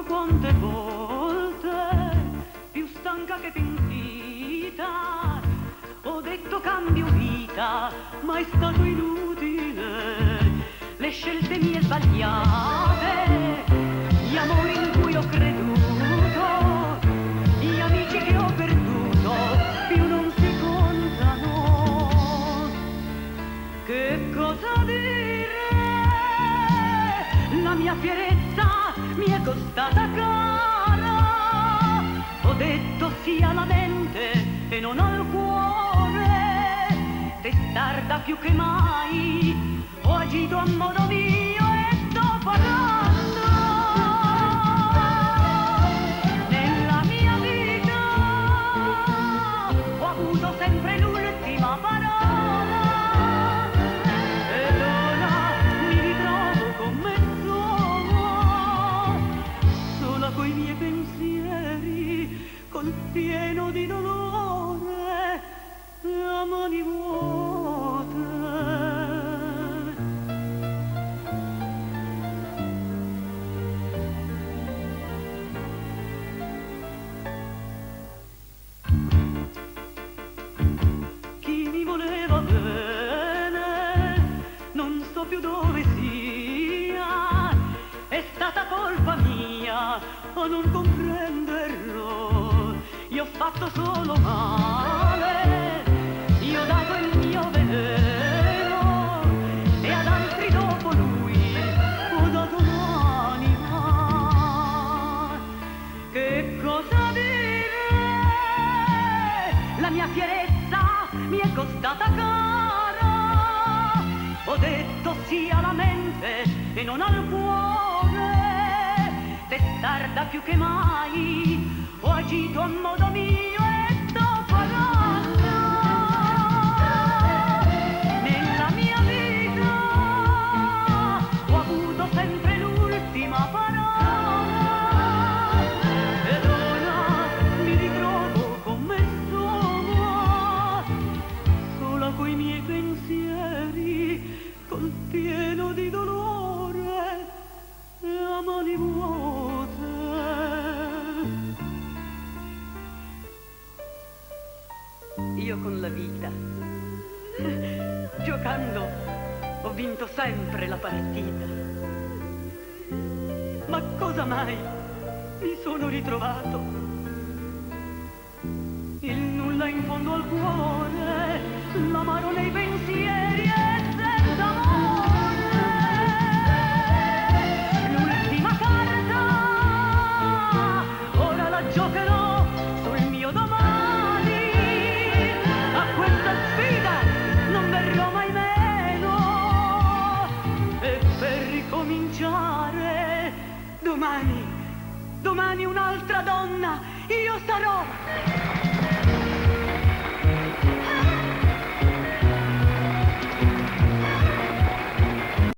quante volte, più stanca che pentita, ho detto cambio vita, ma è stato inutile. Le scelte mie sbagliate, gli amori in cui ho creduto, gli amici che ho perduto, più non si contano. Che cosa dire? La mia fierezza mi è costata cara. Ho detto sì alla mente e non al cuore. Testarda più che mai, ho agito a modo mio e sto pagando. Nella mia vita ho avuto sempre l'ultima parola. Ed ora mi ritrovo con me sola coi miei pensieri, col pieno di dolore e a mani vuote. Chi mi voleva bene, non so più dove sia, è stata colpa mia a non comprenderlo. Io ho fatto solo male, io ho dato il mio veleno e ad altri dopo lui ho dato l'anima. Che cosa dire? La mia fierezza mi è costata cara. Ho detto sì alla mente e non al cuore. Testarda più che mai, ho agito a modo mio e sto pagando. Nella mia vita ho avuto sempre l'ultima parola. Ed ora mi ritrovo con me sola coi miei pensieri, col pieno di dolore e a mani vuote. Io con la vita, giocando, ho vinto sempre la partita. Ma cosa mai mi sono ritrovato? Il nulla in fondo al cuore, l'amaro nei pensieri e senza amore. L'ultima carta, ora la giocherò sul mio domani. A questa sfida non verrò mai meno. E per ricominciare domani un'altra donna io sarò.